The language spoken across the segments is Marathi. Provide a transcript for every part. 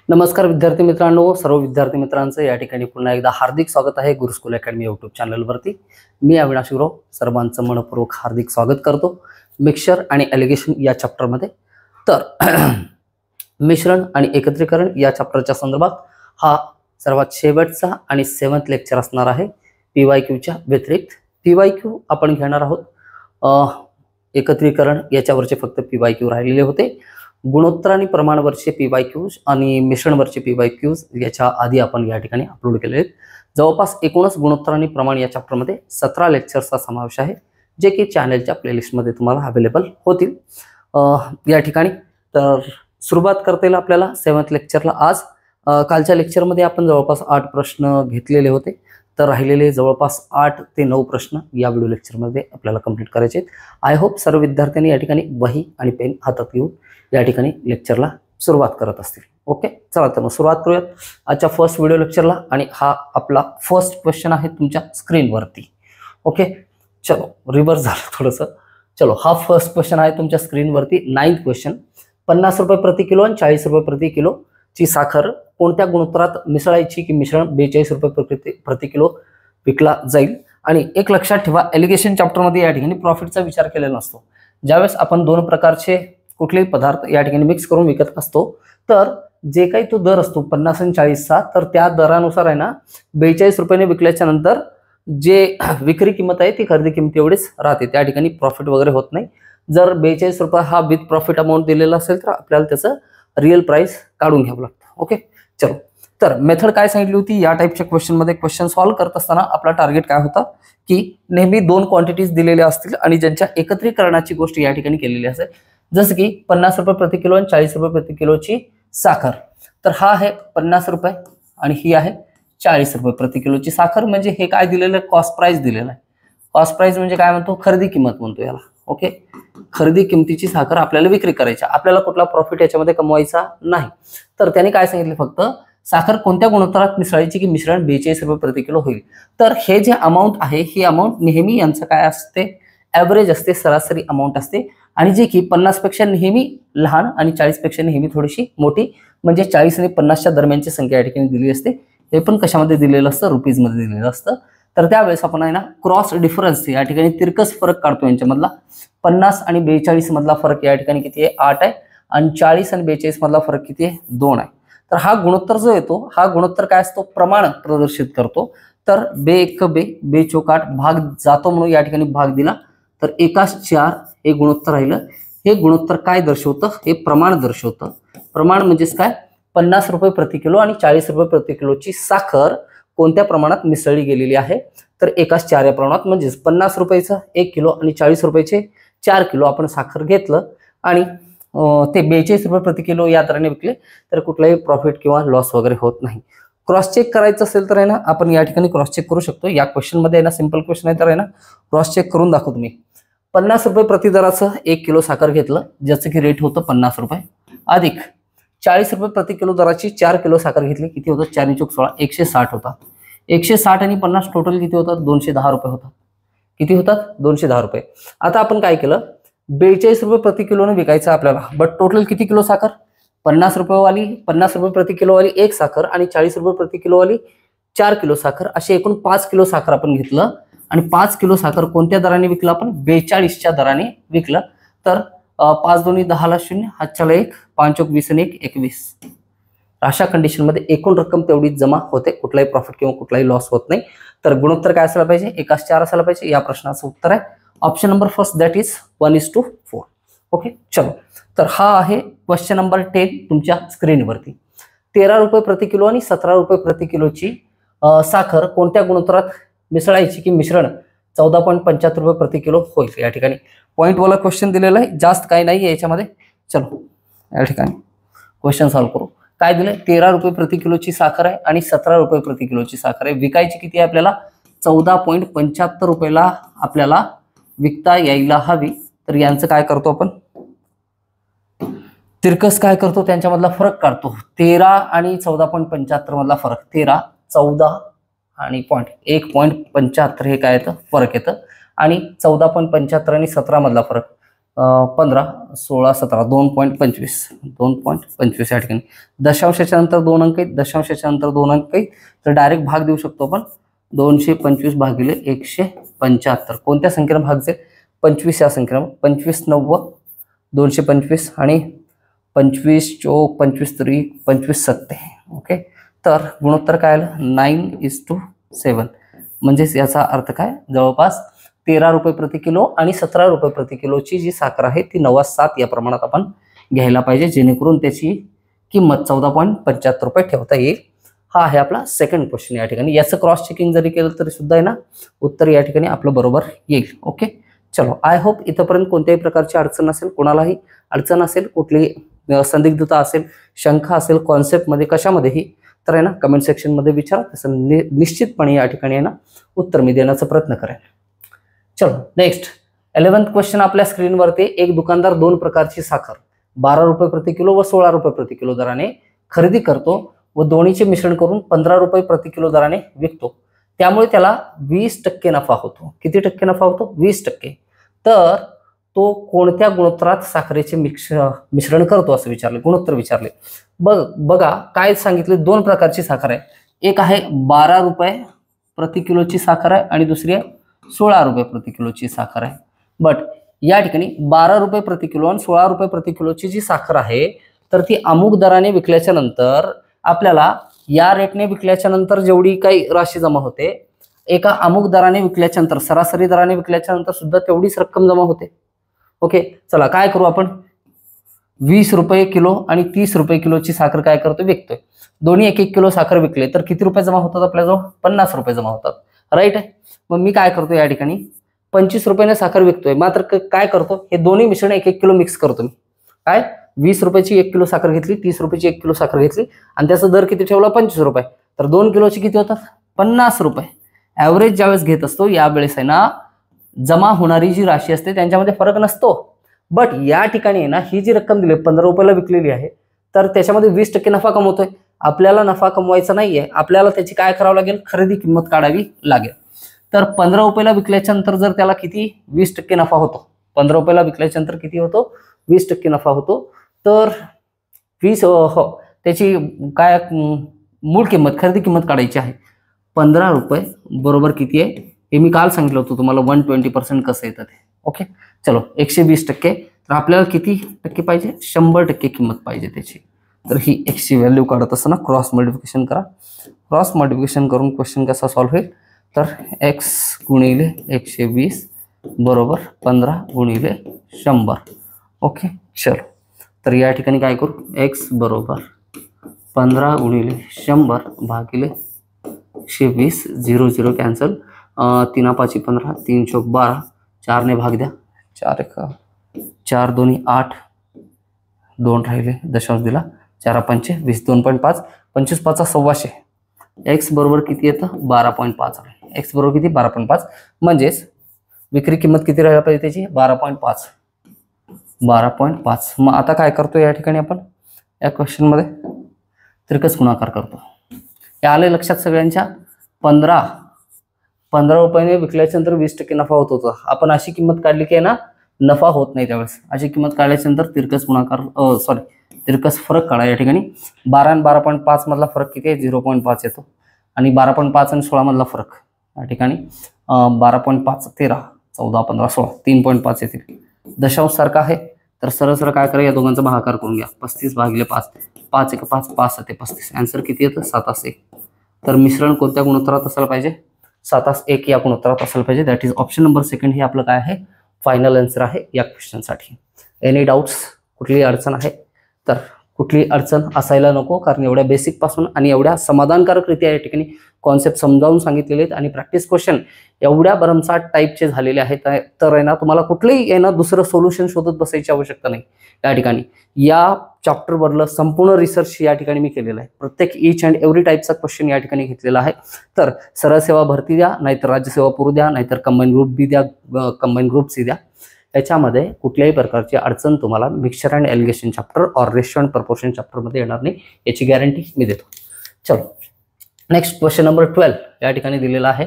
नमस्कार विद्यार्थी मित्रांनो, सर्व विद्यार्थी मित्रांचं या ठिकाणी पुन्हा एकदा हार्दिक स्वागत आहे गुरुस्कूल अकॅडमी यूट्यूब चॅनलवरती। मी अविनाश गुरव सर्वांचं मनपूर्वक हार्दिक स्वागत करतो मिक्सचर आणि एलिगेशन या चॅप्टरमध्ये। तर मिश्रण आणि एकत्रीकरण या चॅप्टरच्या संदर्भात हा सर्वात शेवटचा आणि 7th लेक्चर असणार आहे। पीवायक्यूच्या व्यतिरिक्त पीवायक्यू आपण घेणार आहोत। एकत्रीकरण याच्यावरचे फक्त पीवायक्यू राहिलेले होते। गुणोत्तर आणि प्रमाणवरचे पीवायक्यूज आणि मिश्रणवरचे पीवायक्यूज याच्या आधी आपण या ठिकाणी अपलोड केले आहेत। जवळपास एकूणच गुणोत्तर आणि प्रमाण या चॅप्टरमध्ये 17 लेक्चर्सचा समावेश आहे, जे की चॅनलच्या प्लेलिस्टमध्ये तुम्हाला अवेलेबल होतील या ठिकाणी। तर सुरुवात करता येईल आपल्याला 7th लेक्चरला। आज कालच्या लेक्चरमध्ये आपण जवळपास 8 प्रश्न घेतलेले होते, तर राहिलेले जवळपास 8 ते 9 प्रश्न या व्हिडिओ लेक्चरमध्ये आपल्याला कंप्लीट करायचे आहेत। आय होप सर्व विद्यार्थ्यांनी या ठिकाणी वही आणि पेन हातात घेऊन या ठिकाणी लेक्चरला सुरुवात करत असतील। ओके, चला तर मग सुरुवात करूयात आजच्या फर्स्ट व्हिडिओ लेक्चरला। आणि हा आपला फर्स्ट क्वेश्चन आहे तुमच्या स्क्रीनवरती। ओके, चलो रिव्हर्स झालं थोडंसं। चलो, हा फर्स्ट क्वेश्चन आहे तुमच्या स्क्रीनवरती। 9th question. 50 रुपये प्रति किलो आणि 40 रुपये प्रति किलो ची साखर कोणत्या गुणोत्तरात मिसळायची की मिश्रण 42 रुपये प्रति किलो विकला जाईल। आणि एक लक्षात ठेवा, एलिगेशन चॅप्टरमध्ये या ठिकाणी प्रॉफिटचा विचार केलेला नसतो। ज्यावेळेस आपण दोन प्रकारचे कुठलेही पदार्थ या ठिकाणी मिक्स करून विकत असतो, तर जे काही तो दर असतो 50 आणि 40चा, तर त्या दरानुसार आहे ना 42 रुपयाने विकल्याच्या नंतर जे विक्री किंमत आहे ती खरेदी किंमत एवढीच राहते। त्या ठिकाणी प्रॉफिट वगैरे होत नाही। जर 42 रुपये हा विथ प्रॉफिट अमाऊंट दिलेला असेल तर आपल्याला त्याचं रिअल प्राइस काढून घ्यावं लागतं। ओके, चलो, तर मेथड काय सांगितली होती या टाइपच्या क्वेश्चनमध्ये? क्वेश्चन सॉल्व्ह करत असताना आपला टार्गेट काय होता की नेहमी 2 क्वांटिटीज दिलेल्या असतील आणि ज्यांच्या एकत्रीकरणाची गोष्ट या ठिकाणी केलेली असेल। जसं की 50 रुपये प्रति किलो आणि 40 रुपये प्रति किलोची साखर, तर हा आहे 50 रुपये आणि ही आहे 40 रुपये प्रति किलोची साखर। म्हणजे हे काय दिलेलं आहे? कॉस्ट प्राइस दिलेला आहे। कॉस्ट प्राइस म्हणजे काय म्हणतो? खरेदी किंमत म्हणतो याला। ओके, खरेदी किमतीची साखर आपल्याला विक्री करायची, आपल्याला कुठला प्रॉफिट याच्यामध्ये कमवायचा नाही। तर त्याने काय सांगितले? फक्त साखर कोणत्या गुणोत्तरात मिसळायची की मिश्रण 42 रुपये प्रति किलो होईल। तर हे जे अमाऊंट आहे ही अमाऊंट नेहमी यांचं काय असते? ॲव्हरेज असते, सरासरी अमाऊंट असते। आणि जे की 50 पेक्षा नेहमी लहान आणि 40 पेक्षा नेहमी थोडीशी मोठी, म्हणजे 40 आणि 50च्या दरम्यानची संख्या या ठिकाणी दिली असते। हे पण कशामध्ये दिलेलं असतं? रुपीजमध्ये दिलेलं असतं। तर त्यावेळेस आपण आहे ना क्रॉस डिफरन्स या ठिकाणी तिरकस फरक काढतो यांच्यामधला। 50 आणि 42 मधला फरक या ठिकाणी किती आहे? 8 आहे। आणि 40 आणि 42 मधला फरक किती आहे? 2 आहे। तर हा गुणोत्तर जो येतो, हा गुणोत्तर काय असतो? प्रमाण प्रदर्शित करतो। तर बे 1 बे, बे चौक 8 भाग जातो म्हणून या ठिकाणी भाग दिला, तर 1/4 हे गुणोत्तर राहिलं। हे गुणोत्तर काय दर्शवतं? हे प्रमाण दर्शवतं। प्रमाण म्हणजेच काय? 50 रुपये प्रति किलो आणि 40 रुपये प्रति किलोची साखर कोणत्या प्रमाणात मिसळली गेलेली आहे? तर 1/4 या प्रमाणात। म्हणजेच 50 रुपयाचं 1 किलो आणि 40 रुपयाचे 4 किलो आपण साखर घेतलं आणि ते 42 रुपये प्रति किलो या दराने विकले, तर कुठलाही प्रॉफिट किंवा लॉस वगैरे होत नाही। क्रॉस चेक करायचं असेल तर आहे ना आपण या ठिकाणी क्रॉस चेक करू शकतो। या क्वेश्चनमध्ये आहे ना सिंपल क्वेश्चन आहे, तर आहे ना क्रॉस चेक करून दाखवतो मी। 50 रुपये प्रति दराचं 1 किलो साखर घेतलं, ज्याचं की रेट होतं 50 रुपये, अधिक 40 रुपये प्रति किलो दराची 4 किलो साखर घेतली, किती होतं? 4 × 16 160 होतात। 160 आणि 50 टोटल किती होतात? 210 रुपये होतात। किती होतात? 210 रुपये। आता आपण काय केलं? 42 रुपये प्रति किलोने विकायचं आपल्याला, बट टोटल किती किलो साखर? 50 रुपये प्रति किलो वाली 1 साखर आणि 40 रुपये प्रति किलो वाली 4 किलो साखर, असे एकूण 5 किलो साखर आपण घेतलं। आणि 5 किलो साखर कोणत्या दराने विकलं आपण? 42च्या दराने विकलं। तर 5 2 10 ला 0, हातच्याला 1, 5 चौक 20 आणि 1 21। अशा कंडिशनमध्ये एकूण रक्कम तेवढीच जमा होते, कुठलाही प्रॉफिट किंवा कुठलाही लॉस होत नाही। तर गुणोत्तर काय असायला पाहिजे? 1/4 असायला पाहिजे। या प्रश्नाचं उत्तर आहे option number first, that is 1:4। Okay, चलो, तर हा आहे क्वेश्चन नंबर 10 तुमच्या स्क्रीनवरती। 13 रुपये प्रति किलो आणि 17 रुपये प्रति किलोची साखर कोणत्या गुणोत्तरात मिसळायची की मिश्रण 14.75 रुपये प्रति किलो होईल। या ठिकाणी पॉईंटवाला क्वेश्चन दिलेला आहे, जास्त काही नाही आहे याच्यामध्ये। चलो या ठिकाणी क्वेश्चन सॉल्व्ह करू। काय दिलंय? 13 रुपये प्रति किलोची साखर आहे आणि 17 रुपये प्रति किलोची साखर आहे। विकायची किती आहे आपल्याला? 14.75 रुपयाला आपल्याला विकता यायला हवी। तर यांचं काय करतो आपण? तिरकस काय करतो? त्यांच्यामधला फरक काढतो। 13 आणि 14.75 मधला फरक, 13 14 आणि 1.75 हे काय येतं? फरक येतं। आणि 14.75 आणि 17 मधला फरक, 15, 16, 17, 2.25, 2.25 या ठिकाणी दशांशाच्या नंतर 2 अंक आहेत, दशांशाच्या नंतर 2 अंक आहेत, तर डायरेक्ट भाग देऊ शकतो आपण 225 भागिले 175. कोणत्या संख्येने भाग जाईल? 25 या संख्येने. 25 9 225 आणि 25 चौक 25 3 25 7. ओके, तर गुणोत्तर काय आलं? 9:7. म्हणजेच याचा अर्थ काय? जवळपास 13 रुपये प्रति किलो आणि 17 रुपये प्रति किलोची जी साखर आहे ती 9:7 या प्रमाणात आपण घ्यायला पाहिजे, जेणेकरून त्याची किंमत 14.75 रुपये ठेवता येईल. हा आहे आपला सेकंड क्वेश्चन या ठिकाणी. याचं क्रॉस चेकिंग जरी केलं तरी सुद्धा आहे ना, उत्तर या ठिकाणी आपलं बरोबर येईल. ओके, चलो, आय होप इथंपर्यंत कोणत्याही प्रकारची अडचण असेल, कोणालाही अडचण असेल, कुठली संदिग्धता असेल, शंका असेल कॉन्सेप्टमध्ये कशामध्येही, तर आहे ना कमेंट सेक्शनमध्ये विचारा. तसं निश्चितपणे या ठिकाणी आहे ना उत्तर मी देण्याचा प्रयत्न करेन. चलो नेक्स्ट 11th क्वेश्चन आपल्या स्क्रीनवरती. एक दुकानदार 2 प्रकारची साखर 12 रुपये प्रति किलो व 16 रुपये प्रति किलो दराने खरेदी करतो व दोन्हीचे मिश्रण करून 15 रुपये प्रति किलो दराने विकतो. त्यामुळे त्याला 20% नफा होतो. किती टक्के नफा होतो? 20%. तर तो कोणत्या गुणोत्तरात साखरेचे मिश्रण करतो असं विचारले, गुणोत्तर विचारले. बघा काय सांगितले, 2 प्रकारची साखर आहे. एक आहे 12 रुपये प्रति किलोची साखर आहे आणि दुसरी आहे 16 रुपये प्रति किलोची साखर आहे. बट या ठिकाणी 12 रुपये प्रति किलो आणि 16 रुपये प्रति किलोची जी साखर आहे तर ती अमुक दराने विकल्याच्या नंतर आपल्याला या रेटने विकल्याच्या नंतर जेवढी काही राशी जमा होते, एका अमुक दराने विकल्याच्या नंतर, सरासरी दराने विकल्याच्या नंतर सुद्धा तेवढीच रक्कम जमा होते. ओके, चला काय करू आपण, 20 रुपये किलो आणि 30 रुपये किलोची साखर काय करतो, विकतोय. दोन्ही 1-1 किलो साखर विकले तर किती रुपये जमा होतात आपल्याजवळ? 50 रुपये जमा होतात. राईट आहे. मग मी काय करतो या ठिकाणी 25 रुपयाने साखर विकतोय, मात्र काय करतो, हे दोन्ही मिश्रण 1-1 किलो मिक्स करतो मी. काय, 20 रुपयाची 1 किलो साखर घेतली, 30 रुपयाची 1 किलो साखर घेतली आणि त्याचा दर किती ठेवला? 25 रुपये. तर 2 किलोची किती होतात? 50 रुपये. ॲव्हरेज ज्यावेळेस घेत असतो यावेळेस आहे ना जमा होणारी जी राशी असते त्यांच्यामध्ये फरक नसतो. बट या ठिकाणी आहे ना ही जी रक्कम दिली 15 रुपयाला विकलेली आहे तर त्याच्यामध्ये 20% नफा कमवतोय. आपल्याला नफा कमवायचा नाहीये, आपल्याला त्याची काय करावं लागेल, खरेदी किंमत काढावी लागेल. तर 15 रुपयाला विकल्याच्या नंतर जर त्याला किती 20% नफा होतो, 15 रुपयाला विकल्याच्या नंतर किती होतो, 20% नफा होतो. तर 20 त्याची काय मूळ किंमत, खरेदी किंमत काढायची आहे. 15 रुपये बरोबर किती आहे हे मी काल सांगितलं होतं तुम्हाला, 120% कसं येतं ते. ओके, चलो 120%. तर आपल्याला किती टक्के पाहिजे, 100% किंमत पाहिजे त्याची. तर ही एक्सची व्हॅल्यू काढत असताना क्रॉस मल्टिप्लिकेशन करा. क्रॉस मल्टिप्लिकेशन करून क्वेश्चन कसा सॉल्व्ह होईल, तर x गुणिले 120 बरोबर 15 गुणिले 100. ओके, चलो, तर या ठिकाणी काय करू, x बरोबर 15 गुणिले 100 भागिले 120, 0 0 कॅन्सल, 3 5 15, 3 चौक 12, 4 ने भाग द्या, 4 4 2 8, 2 राहिले, दशांश दिला, 4 5 20, 2.5, 25 5 125. एक्स बरोबर किती येतं, 12.5. एक्स बरोबर किती, 12.5. म्हणजेच विक्री किंमत किती राहायला पाहिजे त्याची, 12.5. 12.5. मग आता काय करतो या ठिकाणी आपण या क्वेश्चनमध्ये तिरकस गुणाकार करतो. हे आले लक्षात सगळ्यांच्या. 15 रुपयाने विकल्याच्या नंतर 20% नफा होत होता. आपण अशी किंमत काढली की ना नफा होत नाही त्यावेळेस. अशी किंमत काढल्याच्या नंतर तिरकस गुणाकार तिरकस फरक काढा. या ठिकाणी 12 आणि 12.5 मधला फरक किती आहे, 0.5 येतो. आणि 12.5 आणि 16 मधला फरक या ठिकाणी 12.5 13 14 15 16 3.5 येतील. दशांश सारखा आहे तर सरळ सरळ काय करा, या दोघांचा भागाकार करून घ्या. 35 भागिले 5, 5 1 5, 5 7 35. आन्सर किती येतं, 7:1. तर मिश्रण कोणत्या गुणोत्तरात असायला पाहिजे, 7:1 या गुणोत्तरात असायला पाहिजे. That is option number second. हे आपलं काय आहे, फायनल आन्सर आहे या क्वेश्चनसाठी. एनी डाऊट्स, कुठली अडचण आहे, तर कुठली अडचण असायला नको, कारण एवढ्या बेसिक पासून आणि एवढ्या समाधानकारकरित्या या ठिकाणी कॉन्सेप्ट समजावून सांगितलेले आहेत आणि प्रॅक्टिस क्वेश्चन एवढ्या भरमसाठ टाईपचे झालेले आहेत. तर आहे ना तुम्हाला कुठलेही आहे ना दुसरं सोल्युशन शोधत बसायची आवश्यकता नाही. या ठिकाणी या चॅप्टरवरलं संपूर्ण रिसर्च या ठिकाणी मी केलेलं आहे. प्रत्येक ईच अँड एव्हरी टाईपचा क्वेश्चन या ठिकाणी घेतलेला आहे. तर सरळ सेवा भरती द्या, नाहीतर राज्यसेवा पूर्व द्या, नाहीतर कंबाईन ग्रुप बी द्या, कंबाईन ग्रुप सी द्या. याच्यामध्ये कुठल्याही प्रकारची अडचण तुम्हाला मिक्सचर अँड एलिगेशन चॅप्टर और रेशो अँड प्रपोर्शन चॅप्टरमध्ये येणार नाही, याची गॅरंटी मी देतो. चलो नेक्स्ट क्वेश्चन नंबर 12 या ठिकाणी दिलेला आहे.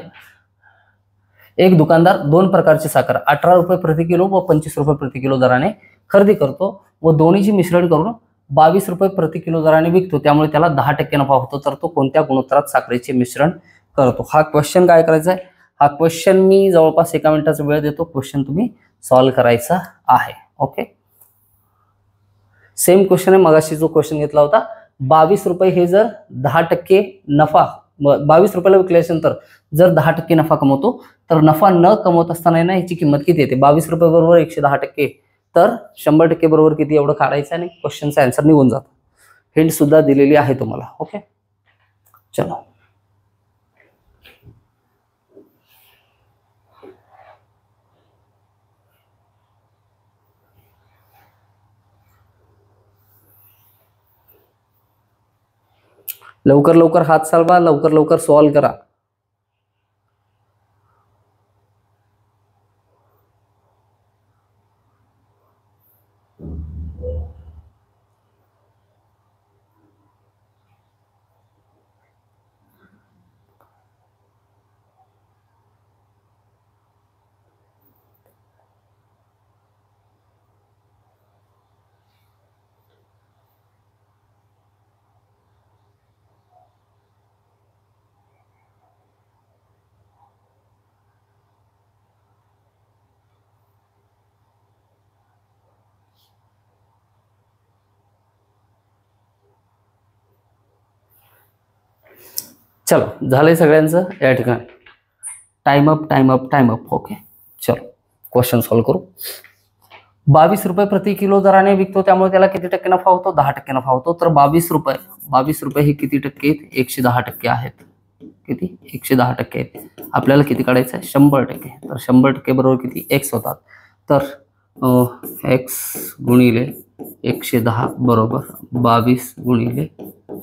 एक दुकानदार दोन प्रकारची साखर 18 रुपये प्रति किलो व 25 रुपये प्रति किलो दराने खरेदी करतो व दोन्हीची मिश्रण करून 22 रुपये प्रति किलो दराने विकतो, त्यामुळे त्याला 10% नफा होतो, तर तो कोणत्या गुणोत्तरात साखरेचे मिश्रण करतो? हा क्वेश्चन काय करायचा आहे? हा क्वेश्चन मी जवळपास 1 मिनिटाचा वेळ देतो, क्वेश्चन तुम्ही सॉल्व्ह करायचा आहे. ओके, सेम क्वेश्चन आहे मगाशी जो क्वेश्चन घेतला होता. 22 रुपये हे जर 10% नफा 22 रुपयाला विकल्यानंतर जर 10% नफा कमवतो, तर नफा न कमवत असताना ना याची किंमत किती येते? 22 रुपये बरोबर 110%, तर 100% बरोबर किती एवढं काढायचं आणि क्वेश्चनचा आन्सर निघून जातो. हिंट सुद्धा दिलेली आहे तुम्हाला. ओके, चलो लवकर लवकर हात चालवा, लवकर लवकर सॉल्व्ह करा. चलो झालंय सगळ्यांचं या ठिकाणी. Time up time up time up. Okay, चलो क्वेश्चन सॉल्व्ह करू. 22 रुपये प्रति किलो दराने विकतो, त्यामुळे त्याला किती टक्के नफा होतो? 10% नफा होतो. तर 22 रुपये हे किती टक्के आहेत? 110% आहेत. किती? 110% आहेत. आपल्याला किती काढायचं आहे? 100%. तर 100% बरोबर किती? x होतात. तर x गुणिले 110 बरोबर 22 गुणिले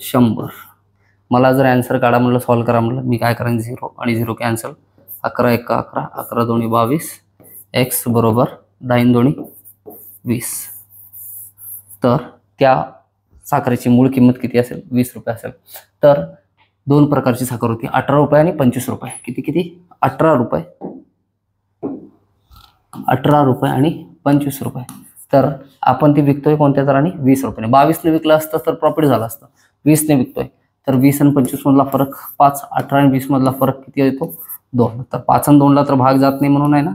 100. मला जर आन्सर काढा म्हणलं, सॉल्व्ह करा म्हणलं, मी काय करेन? 0 आणि 0 कॅन्सल. 11 1 11, 11 2 22, x बरोबर 10 2 20. तर त्या साखरेची मूळ किंमत किती असेल? 20 रुपये असेल. तर दोन प्रकारची साखर होती, 18 रुपये आणि 25 रुपये. किती किती? 18 रुपये, 18 रुपये आणि 25 रुपये. तर आपण ती विकतोय कोणत्या दराने? 20 रुपयाने. 22 ने विकलं असतं तर प्रॉफिट झालं असतं. 20 ने विकतोय, तर 20 आणि 25 मधला फरक 5, 18 आणि 20 मधला फरक किती येतो? 2. तर 5 आणि 2 ला तर भाग जात नाही, म्हणून आहे ना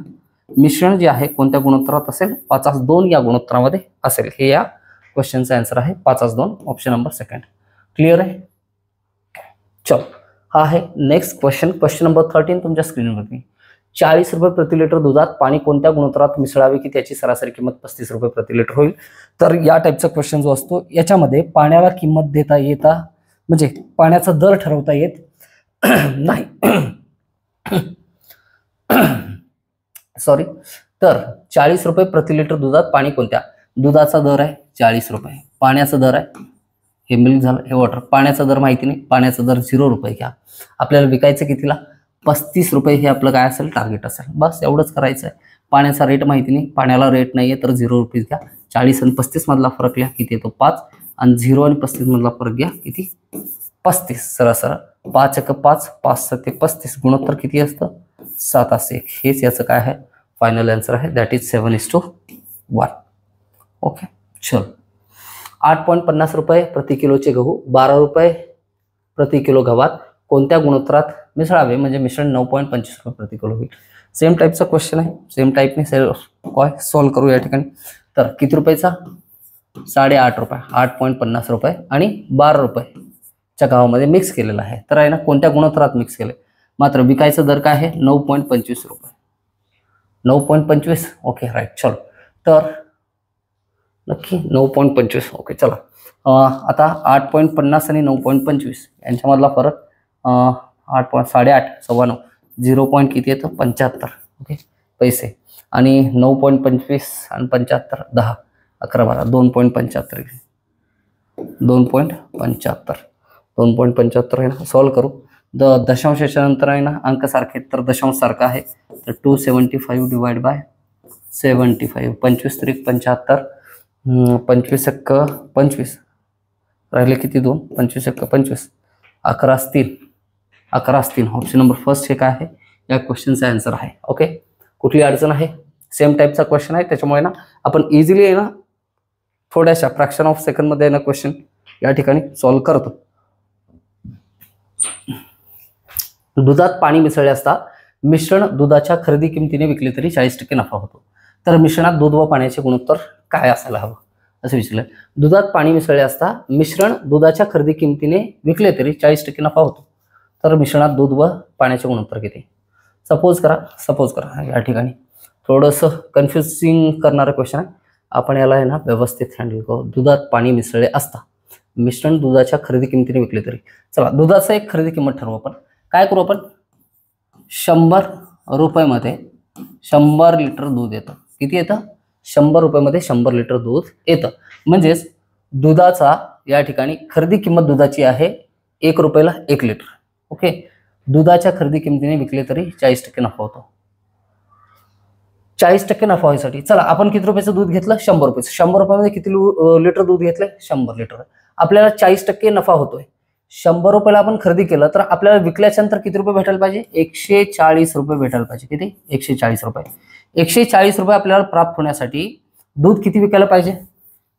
मिश्रण जे आहे कोणत्या गुणोत्तरात असेल? 5/2 या गुणोत्तरामध्ये असेल. हे या क्वेश्चनचा आन्सर आहे 5/2, ऑप्शन नंबर 2. क्लिअर आहे? चलो, हा आहे नेक्स्ट क्वेश्चन. क्वेश्चन नंबर 13 तुमच्या स्क्रीनवरती. 40 रुपये प्रति लिटर दुधात पाणी कोणत्या गुणोत्तरात मिसळावे की त्याची सरासरी किंमत 35 रुपये प्रति लिटर होईल? तर या टाईपचा क्वेश्चन जो असतो याच्यामध्ये पाण्याला किंमत देता येता, म्हणजे पाण्याचा दर ठरवता येत नाही. सॉरी. तर 40 रुपये प्रति लिटर दुधात पाणी कोणत्या? दुधाचा दर आहे 40 रुपये, पाण्याचा दर आहे, हे मिल्क झालं, हे वॉटर. पाण्याचा दर माहिती नाही, पाण्याचा दर 0 रुपये घ्या. आपल्याला विकायचं कितीला? 35 रुपये हे आपलं काय असेल? टार्गेट असेल. बस एवढंच करायचं आहे. पाण्याचा रेट माहिती नाही, पाण्याला रेट नाहीये, तर 0 रुपये घ्या. 40 आणि 35 मधला फरक घ्या, किती येतो? 5. आणि 0 आणि 35 मधला फरक घ्या, किती? 35. सरळ 5 1 5, 5 7 35. गुणोत्तर किती असतं? 7/1. हेच याचं काय आहे? फायनल आन्सर आहे, दॅट इज 7:1. ओके, चल. 8.50 रुपये प्रति किलोचे गहू 12 रुपये प्रति किलो गव्हात कोणत्या गुणोत्तरात मिसळावे म्हणजे मिश्रण 9.25 रुपये प्रति किलो होईल? सेम टाईपचा क्वेश्चन आहे, सेम टाईपने सॉल्व्ह करू या ठिकाणी. तर किती रुपयाचा? 8.5 रुपये, 8.50 रुपये आणि 12 रुपयेच्या गव्हामध्ये मिक्स केलेला आहे. तर आहे ना कोणत्या गुणोत्तरात मिक्स केले? मात्र विकायचा दर काय आहे? 9.25 रुपये. 9.25. Okay, right. चलो, तर नक्की 9.25. ओके, चला. आता 8.50 आणि 9.25 यांच्यामधला फरक 8.8 सव्वा 9, 0. किती येतं? 75. ओके, पैसे. आणि 9.25 आणि 75 10 11 12 2.75 2.75 2.75 आहे ना. सॉल्व्ह करू. दशांशाच्या नंतर आहे ना अंक सारखे, तर दशांश सारखा आहे. तर 275 डिवाइड बाय 75. 25 त्रिक 75, 25 एक्क 25, राहिले किती? 2. 25 एक्क 25, 11 असतील. 11 असतील. ऑप्शन नंबर फर्स्ट हे काय आहे? या क्वेश्चनचा आन्सर आहे. ओके, कुठली अडचण आहे? सेम टाईपचा क्वेश्चन आहे, त्याच्यामुळे ना आपण इझिली आहे ना थोड्याशा फ्रॅक्शन ऑफ सेकंडमध्ये ना क्वेश्चन या ठिकाणी सॉल्व्ह करतो. दुधात पाणी मिसळले असता मिश्रण दुधाच्या खरेदी किमतीने विकले तरी 40% नफा होतो. तर मिश्रणात दूध व पाण्याचे गुणोत्तर काय असायला हवं असं विचारलं. दुधात पाणी मिसळले असता मिश्रण दुधाच्या खरेदी किमतीने विकले तरी 40% नफा होतो. तर मिश्रणात दूध व पाण्याचे गुणोत्तर किती? सपोज करा या ठिकाणी थोडंसं कन्फ्युजिंग करणारं क्वेश्चन आहे. आपण याला आहे ना व्यवस्थित हँडल करू. दुधात पाणी मिसळले असता मिश्रण दुधाच्या खरेदी किमतीने विकले तरी. चला, दुधाचं एक खरेदी किंमत ठरवू आपण. काय करू आपण? 100 रुपयामध्ये 100 लिटर दूध येतं. किती येतं? 100 रुपयामध्ये 100 लिटर दूध येतं. म्हणजेच दुधाचा या ठिकाणी खरेदी किंमत दुधाची आहे 1 रुपयाला 1 लिटर. ओके, दुधाच्या खरेदी किमतीने विकले तरी 40% नफा होतो. 40% नफा व्हायसाठी चला आपण किती रुपयाचं दूध घेतलं? 100 रुपयाचं. 100 रुपयामध्ये किती लिटर दूध घेतलंय? 100 लिटर. आपल्याला 40% नफा होतोय. 100 रुपयाला आपण खरेदी केलं तर आपल्याला विकल्याच्या नंतर किती रुपये भेटायला पाहिजे? 140 रुपये भेटायला पाहिजे. किती? 140 रुपये. 140 रुपये आपल्याला प्राप्त होण्यासाठी दूध किती विकायला पाहिजे?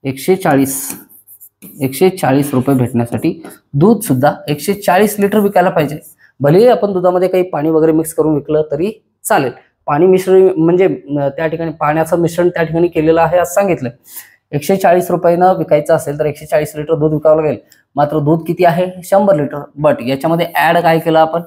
140 रुपये भेटण्यासाठी दूध सुद्धा 140 लिटर विकायला पाहिजे. भलेही आपण दुधामध्ये काही पाणी वगैरे मिक्स करून विकलं तरी चालेल. पाणी मिश्रण म्हणजे त्या ठिकाणी पाण्याचं मिश्रण त्या ठिकाणी केलेलं आहे असं सांगितलं. 140 रुपयानं विकायचं असेल तर 140 लिटर दूध विकावं लागेल. मात्र दूध किती आहे? 100 लिटर. बट याच्यामध्ये ऍड काय केलं आपण?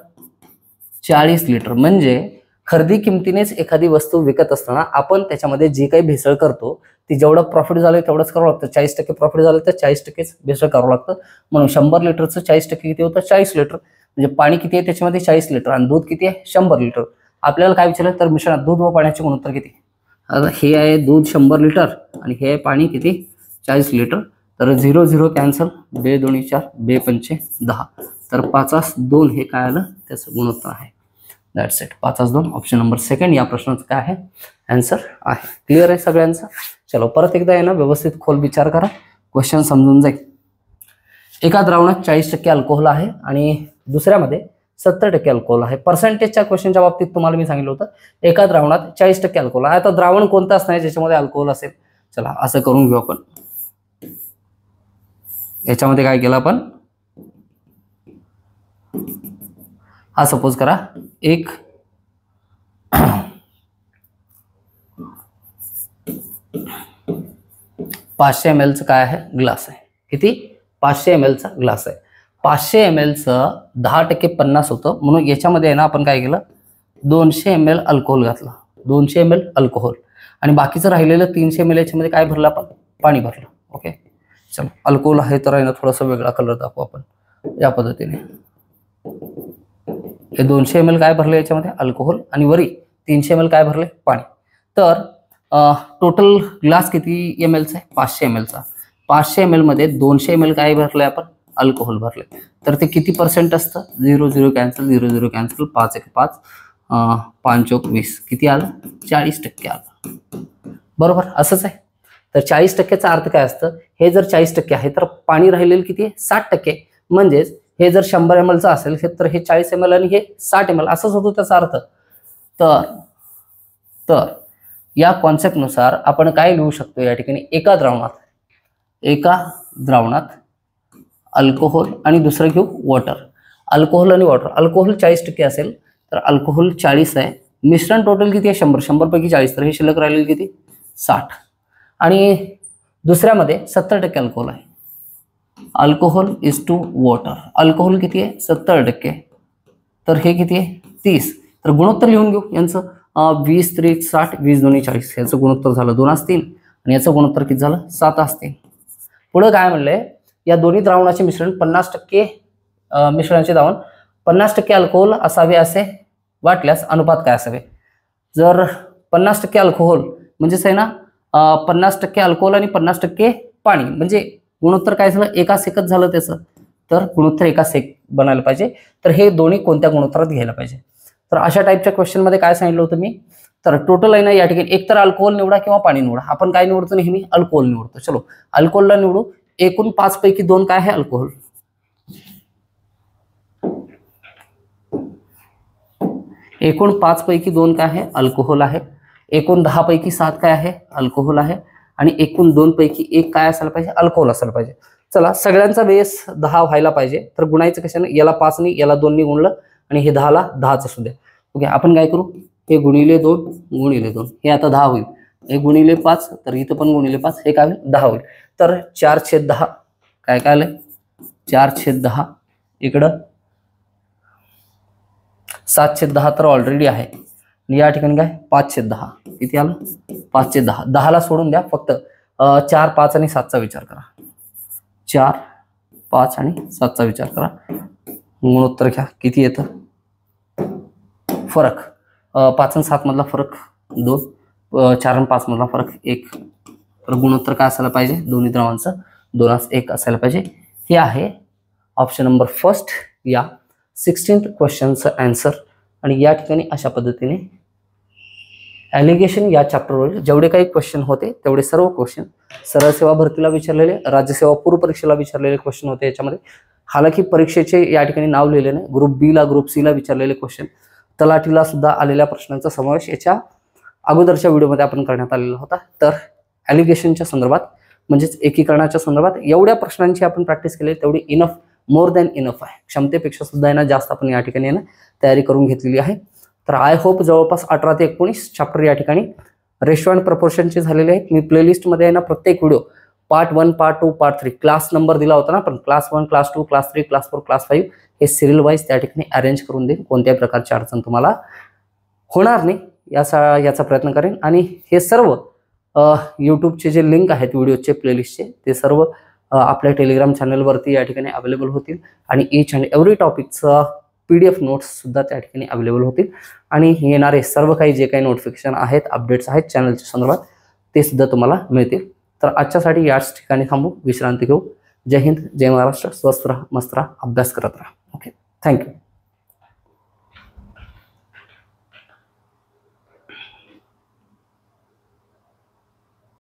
40 लिटर. म्हणजे खरेदी किमतीनेच एखादी वस्तू विकत असताना आपण त्याच्यामध्ये जे काही भेसळ करतो ती जेवढं प्रॉफिट झालं तेवढंच करावं लागतं. 40% प्रॉफिट झालं तर 40%च भेसळ करावं लागतं. म्हणून 100 लिटरचं 40% किती होतं? 40 लिटर. म्हणजे पाणी किती आहे त्याच्यामध्ये? 40 लिटर. आणि दूध किती आहे? 100 लिटर. आपल्याला काय विचारलं? तर मिश्रणात दूध व पाण्याचे गुणोत्तर किती? आता हे आहे दूध 100 लिटर आणि हे आहे पाणी किती? 40 लिटर. तर 0 0 कॅन्सल. 2 2 4 2 5 10. तर 5 2 हे काय आलं? त्याचं गुणोत्तर आहे. That's it. 5 2 option number second या प्रश्नाचं काय आहे? आन्सर आहे. क्लिअर आहे सगळ्यांचं? चलो परत एकदा आहे ना व्यवस्थित खोल विचार करा, क्वेश्चन समजून जाईल. एका द्रावणात 40% अल्कोहोल आहे आणि दुसऱ्यामध्ये 70% अल्कोहोल आहे. पर्सेंटेजच्या क्वेश्चनच्या बाबतीत तुम्हाला मी सांगितलं होतं एका द्रावणात 40% अल्कोहोल आहे. आता द्रावण कोणतं असणार ज्याच्यामध्ये अल्कोहोल असेल? चला असं करून घेऊ आपण. याच्यामध्ये काय केलं आपण? हा सपोज करा एक 500 ml काय आहे? ग्लास आहे. किती? 500 ml चा ग्लास आहे. 500 ml चं 10% 50 होतं. म्हणून याच्यामध्ये आहे ना आपण काय केलं? 200 ml अल्कोहोल घातलं. 200 ml अल्कोहोल आणि बाकीचं राहिलेलं 300 ml याच्यामध्ये काय भरलं आपण? पाणी भरलं. ओके, चलो अल्कोहोल आहे तर आहे ना थोडासा वेगळा कलर दाखवू आपण या पद्धतीने. हे 200 ml काय भरले याच्यामध्ये? अल्कोहोल आणि वरी 300 ml काय भरले? पाणी. तर टोटल ग्लास किती ml चा आहे? 500 ml चा. 500 ml मध्ये 200 ml काय भरले आपण? अल्कोहोल भरले. तर ते किती पर्सेंट असतं? 0 0 कॅन्सल. 0 0 कॅन्सल. 5 1 5 5 चौक 20. किती आलं? 40% आलं. बरोबर असंच आहे. तर 40%चा अर्थ काय असतं? हे जर 40% आहे तर पाणी राहिलेलं किती आहे? 60%. म्हणजेच हे जर 100 ml चा असेल तर हे 40 ml आणि हे 60 ml असंच होतो त्याचा अर्थ. तर या कॉन्सेप्टनुसार आपण काय लिहू शकतो या ठिकाणी? एका द्रावणात अल्कोहोल आणि दुसरं घेऊ वॉटर. अल्कोहोल आणि वॉटर. अल्कोहोल 40% असेल तर अल्कोहोल 40 आहे. मिश्रण टोटल किती आहे? 100. 100 पैकी 40 तर हे शिल्लक राहिलेलं किती? 60. आणि दुसऱ्यामध्ये 70% अल्कोहोल आहे. Alcohol is to water. Alcohol किती आहे? 70%. तर हे किती आहे? 30. तर गुणोत्तर लिहून घेऊ यांचं. 20 3 60 20 2 40. याचं गुणोत्तर झालं 2 असतील आणि याचं गुणोत्तर किती झालं? 7 असतील. पुढे काय म्हणलंय? या दोन्ही द्रावणाचे मिश्रण 50% मिश्रणाचे द्रावण 50% अल्कोहोल असावे असे वाटल्यास अनुपात काय असावे? जर 50% अल्कोहोल म्हणजेच आहे ना 50% अल्कोहोल आणि 50% पाणी म्हणजे गुणोत्तर काय झालं? एकाच एकच झालं त्याचं. तर गुणोत्तर एकाच एक बनायला पाहिजे. तर हे दोन्ही कोणत्या गुणोत्तरात घ्यायला पाहिजे? तर अशा टाईपच्या क्वेश्चन मध्ये काय सांगितलं होतं मी? तर टोटल आहे ना या ठिकाणी एक तर अल्कोहोल निवडा किंवा पाणी निवडा. आपण काय निवडतो? नेहमी अल्कोहोल निवडतो. चलो अल्कोहोलला निवडू. एकूण 5 पैकी 2 काय आहे? अल्कोहोल. एकूण 5 पैकी 2 काय आहे, अल्कोहोल आहे. एकूण 10 पैकी 7 काय आहे, अल्कोहोल आहे. आणि एकूण 2 पैकी 1 काय असायला पाहिजे, अल्कोहोल असायला पाहिजे. चला, सगळ्यांचा बेस 10 व्हायला पाहिजे. तर गुणायचं कशाने, याला 5 ने याला 2 ने गुणलं आणि हे 10 ला 10च असू द्या. ओके, आपण काय करू, हे गुणिले 2 गुणिले 2 हे आता 10 होईल. हे गुणिले 5, तर इथं पण गुणिले 5, हे काय होईल, 10 होईल. तर 4/10 काय काय आलंय, 4/10. इकडं 7/10 तर ऑलरेडी आहे. या ठिकाणी काय 5/10 किती आलं, 5/10. 10 ला सोडून द्या, फक्त 4, 5 आणि 7चा विचार करा. 4, 5 आणि 7चा विचार करा. गुणोत्तर घ्या, किती येतं, फरक 5 आणि 7 मधला फरक 2, 4 आणि 5 मधला फरक 1. तर गुणोत्तर काय असायला पाहिजे, दोन्ही द्रवांचं 2:1 असायला पाहिजे. हे आहे ऑप्शन नंबर फर्स्ट या 16th क्वेश्चनचं आन्सर. आणि या ठिकाणी अशा पद्धतीने ॲलिगेशन या चॅप्टरवर जेवढे काही क्वेश्चन होते तेवढे सर्व क्वेश्चन सरळ सेवा भरतीला विचारलेले, राज्यसेवा पूर्व परीक्षेला विचारलेले क्वेश्चन होते याच्यामध्ये. हालाकी परीक्षेचे या ठिकाणी नाव लिहिले नाही, ग्रुप बी ला ग्रुप सी ला विचारलेले क्वेश्चन, तलाठीला सुद्धा आलेल्या प्रश्नांचा समावेश याच्या अगोदरच्या व्हिडिओमध्ये आपण करण्यात आलेला होता. तर ॲलिगेशनच्या संदर्भात म्हणजेच एकीकरणाच्या संदर्भात एवढ्या प्रश्नांची आपण प्रॅक्टिस केली तेवढी इनफ, मोर दॅन इनफ आहे. क्षमतेपेक्षा सुद्धा यांना जास्त आपण या ठिकाणी तयारी करून घेतलेली आहे. तर आय होप जवळपास 18 ते 19 चॅप्टर या ठिकाणी रेशो अँड प्रपोर्शनचे झालेले आहेत. मी प्लेलिस्टमध्ये आहे ना प्रत्येक video part 1, part 2, part 3 class number दिला होता ना, पण class 1, class 2, class 3, class 4, class 5 हे सिरियल वाईज त्या ठिकाणी अरेंज करून देईन. कोणत्याही प्रकारची अडचण तुम्हाला होणार नाही याचा प्रयत्न करेन. आणि हे सर्व यूट्यूबचे जे लिंक आहेत व्हिडिओचे प्लेलिस्टचे ते सर्व आपल्या टेलिग्राम चॅनलवरती या ठिकाणी अवेलेबल होतील. आणि ईच अँड एव्हरी टॉपिकचं PDF नोट्स सुद्धा त्या ठिकाणी अवेलेबल होतील. आणि येणारे सर्व काही जे काही नोटिफिकेशन आहेत, अपडेट्स आहेत चॅनलच्या संदर्भात ते सुद्धा तुम्हाला मिळतील. तर आजच्यासाठी याच ठिकाणी थांबू, विश्रांती घेऊ. जय हिंद, जय महाराष्ट्र. स्वस्थ राहा, मस्त राहा, अभ्यास करत राहा. Okay, thank you.